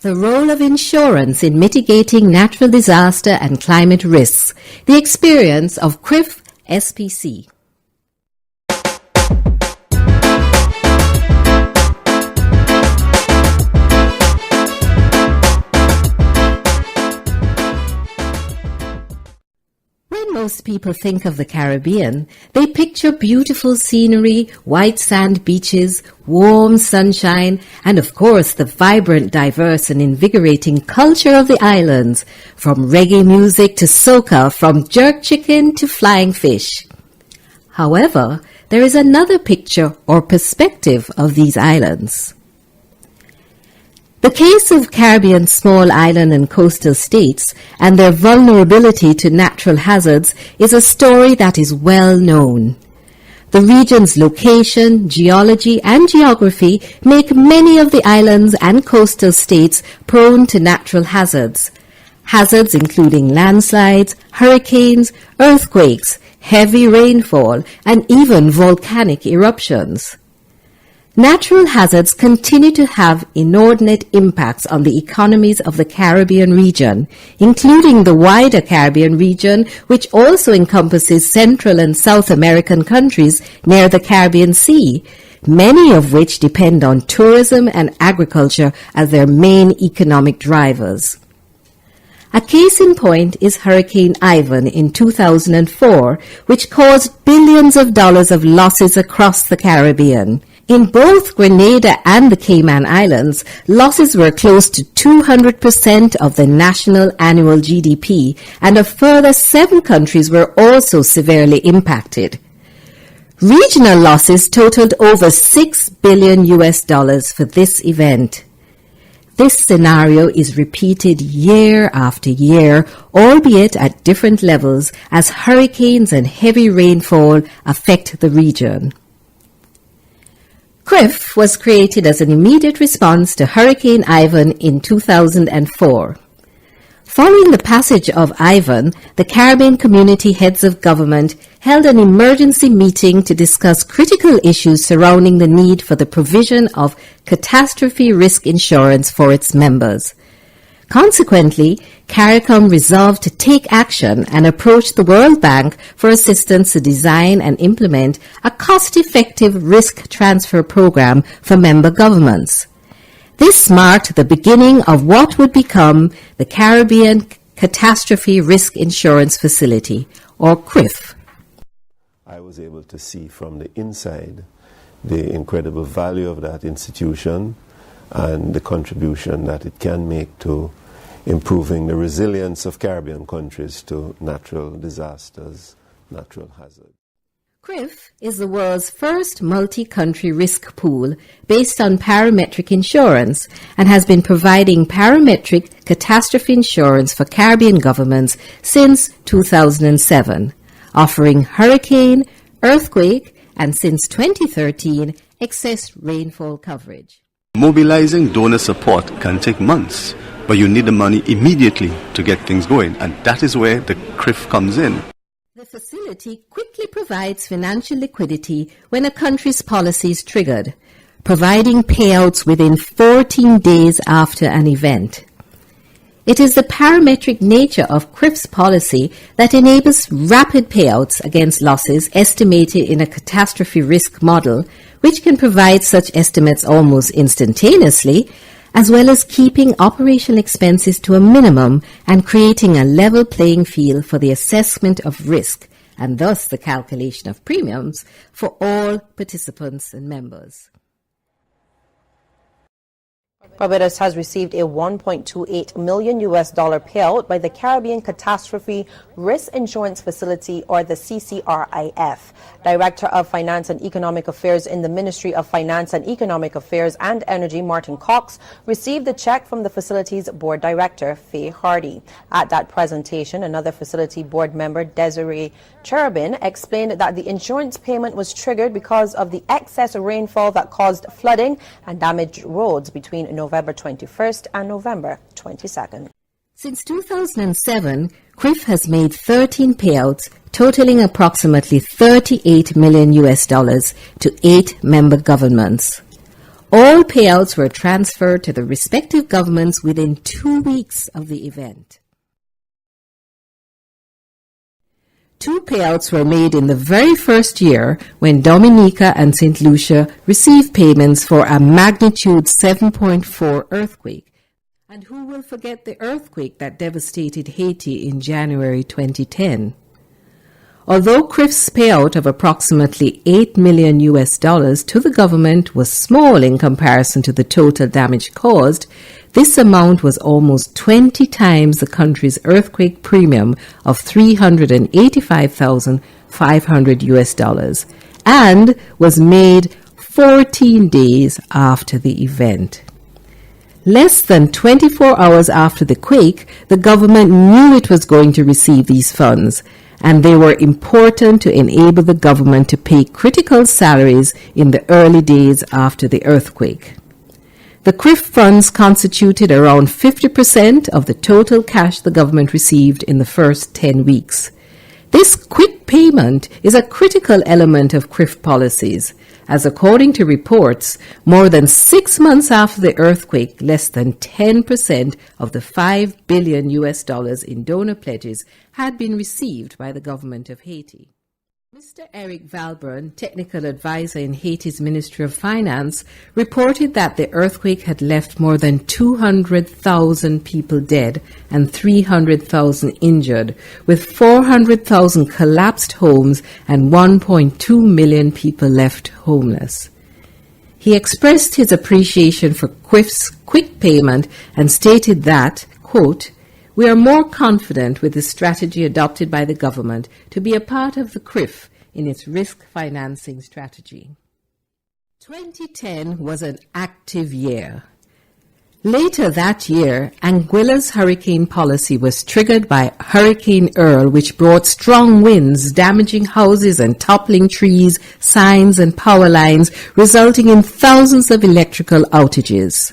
The role of insurance in mitigating natural disaster and climate risks. The experience of CCRIF SPC. When most people think of the Caribbean, they picture beautiful scenery, white sand beaches, warm sunshine, and of course the vibrant, diverse and invigorating culture of the islands, from reggae music to soca, from jerk chicken to flying fish. However, there is another picture or perspective of these islands. The case of Caribbean small island and coastal states and their vulnerability to natural hazards is a story that is well known. The region's location, geology and geography make many of the islands and coastal states prone to natural hazards. Hazards including landslides, hurricanes, earthquakes, heavy rainfall and even volcanic eruptions. Natural hazards continue to have inordinate impacts on the economies of the Caribbean region, including the wider Caribbean region, which also encompasses Central and South American countries near the Caribbean Sea, many of which depend on tourism and agriculture as their main economic drivers. A case in point is Hurricane Ivan in 2004, which caused billions of dollars of losses across the Caribbean. In both Grenada and the Cayman Islands, losses were close to 200% of the national annual GDP, and a further 7 countries were also severely impacted. Regional losses totaled over $6 billion for this event. This scenario is repeated year after year, albeit at different levels, as hurricanes and heavy rainfall affect the region. CCRIF was created as an immediate response to Hurricane Ivan in 2004. Following the passage of Ivan, the Caribbean Community Heads of Government held an emergency meeting to discuss critical issues surrounding the need for the provision of catastrophe risk insurance for its members. Consequently, CARICOM resolved to take action and approach the World Bank for assistance to design and implement a cost-effective risk transfer program for member governments. This marked the beginning of what would become the Caribbean Catastrophe Risk Insurance Facility, or CCRIF. I was able to see from the inside the incredible value of that institution and the contribution that it can make to improving the resilience of Caribbean countries to natural disasters, natural hazards. CCRIF is the world's first multi-country risk pool based on parametric insurance and has been providing parametric catastrophe insurance for Caribbean governments since 2007, offering hurricane, earthquake, and since 2013, excess rainfall coverage. Mobilizing donor support can take months, but you need the money immediately to get things going, and that is where the CCRIF comes in. The facility quickly provides financial liquidity when a country's policy is triggered, providing payouts within 14 days after an event. It is the parametric nature of CCRIF's policy that enables rapid payouts against losses estimated in a catastrophe risk model, which can provide such estimates almost instantaneously, as well as keeping operational expenses to a minimum and creating a level playing field for the assessment of risk, and thus the calculation of premiums for all participants and members. Barbados has received a $1.28 million payout by the Caribbean Catastrophe Risk Insurance Facility, or the CCRIF. Director of Finance and Economic Affairs in the Ministry of Finance and Economic Affairs and Energy, Martin Cox, received the check from the facility's board director, Faye Hardy. At that presentation, another facility board member, Desiree Cherubin, explained that the insurance payment was triggered because of the excess rainfall that caused flooding and damaged roads between November 21st and November 22nd. Since 2007, CCRIF has made 13 payouts totaling approximately $38 million to 8 member governments. All payouts were transferred to the respective governments within 2 weeks of the event. 2 payouts were made in the very first year when Dominica and St. Lucia received payments for a magnitude 7.4 earthquake. And who will forget the earthquake that devastated Haiti in January 2010? Although CRIF's payout of approximately $8 million to the government was small in comparison to the total damage caused, this amount was almost 20 times the country's earthquake premium of $385,500 and was made 14 days after the event. Less than 24 hours after the quake, the government knew it was going to receive these funds, and they were important to enable the government to pay critical salaries in the early days after the earthquake. The CRIF funds constituted around 50% of the total cash the government received in the first 10 weeks. This quick payment is a critical element of CRIF policies, as according to reports, more than 6 months after the earthquake, less than 10% of the $5 billion in donor pledges had been received by the government of Haiti. Mr. Eric Valbrun, technical advisor in Haiti's Ministry of Finance, reported that the earthquake had left more than 200,000 people dead and 300,000 injured, with 400,000 collapsed homes and 1.2 million people left homeless. He expressed his appreciation for CRIF's quick payment and stated that, quote, "We are more confident with the strategy adopted by the government to be a part of the CRIF in its risk financing strategy." 2010 was an active year. Later that year, Anguilla's hurricane policy was triggered by Hurricane Earl, which brought strong winds, damaging houses and toppling trees, signs and power lines, resulting in thousands of electrical outages.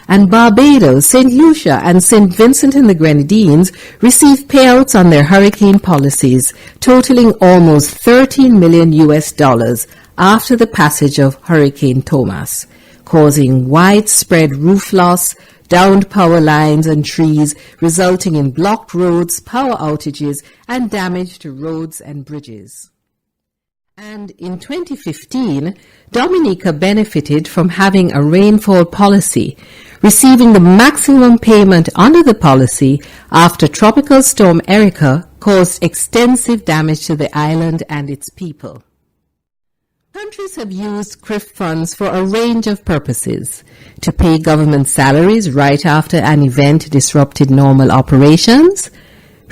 And Barbados, St. Lucia, and St. Vincent and the Grenadines received payouts on their hurricane policies, totaling almost $13 million after the passage of Hurricane Thomas, causing widespread roof loss, downed power lines and trees, resulting in blocked roads, power outages, and damage to roads and bridges. And in 2015, Dominica benefited from having a rainfall policy, receiving the maximum payment under the policy after Tropical Storm Erica caused extensive damage to the island and its people. Countries have used CRIF funds for a range of purposes: to pay government salaries right after an event disrupted normal operations,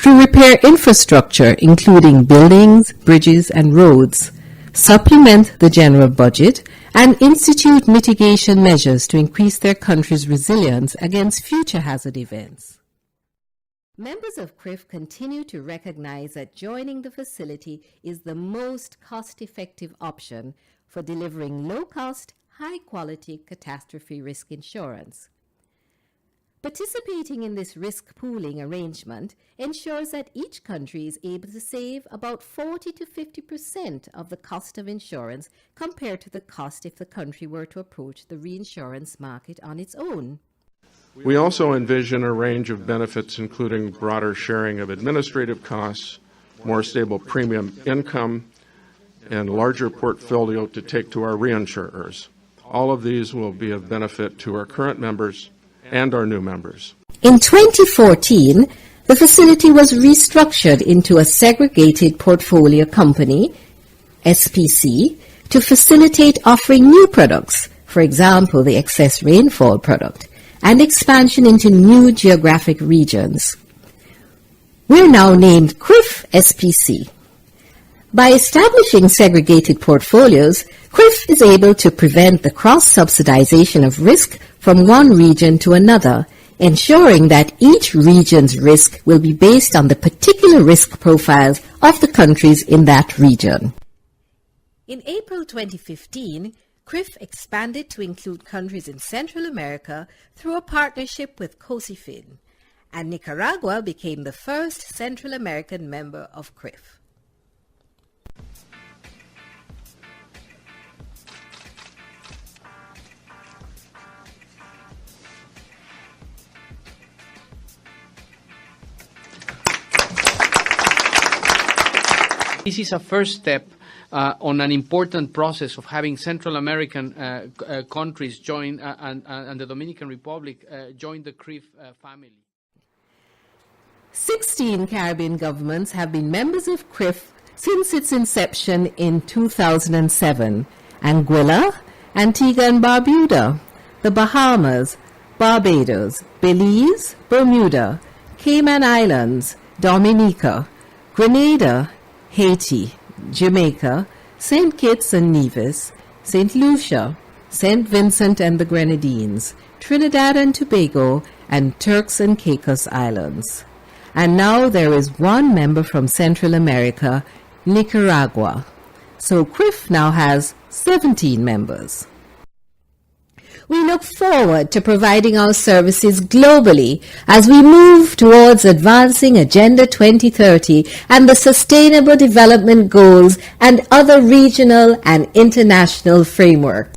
to repair infrastructure, including buildings, bridges, and roads, supplement the general budget, and institute mitigation measures to increase their country's resilience against future hazard events. Members of CRIF continue to recognize that joining the facility is the most cost-effective option for delivering low-cost, high-quality catastrophe risk insurance. Participating in this risk pooling arrangement ensures that each country is able to save about 40 to 50% of the cost of insurance compared to the cost if the country were to approach the reinsurance market on its own. We also envision a range of benefits, including broader sharing of administrative costs, more stable premium income, and larger portfolio to take to our reinsurers. All of these will be of benefit to our current members and our new members. In 2014, the facility was restructured into a segregated portfolio company, SPC, to facilitate offering new products, for example, the excess rainfall product, and expansion into new geographic regions. We're now named CRIF SPC. By establishing segregated portfolios, CRIF is able to prevent the cross-subsidization of risk from one region to another, ensuring that each region's risk will be based on the particular risk profiles of the countries in that region. In April 2015, CRIF expanded to include countries in Central America through a partnership with COSIFIN, and Nicaragua became the first Central American member of CRIF. This is a first step on an important process of having Central American countries join and the Dominican Republic join the CCRIF family. 16 Caribbean governments have been members of CCRIF since its inception in 2007. Anguilla, Antigua and Barbuda, the Bahamas, Barbados, Belize, Bermuda, Cayman Islands, Dominica, Grenada, Haiti, Jamaica, St. Kitts and Nevis, St. Lucia, St. Vincent and the Grenadines, Trinidad and Tobago, and Turks and Caicos Islands. And now there is one member from Central America, Nicaragua. So CCRIF now has 17 members. We look forward to providing our services globally as we move towards advancing Agenda 2030 and the Sustainable Development Goals and other regional and international frameworks.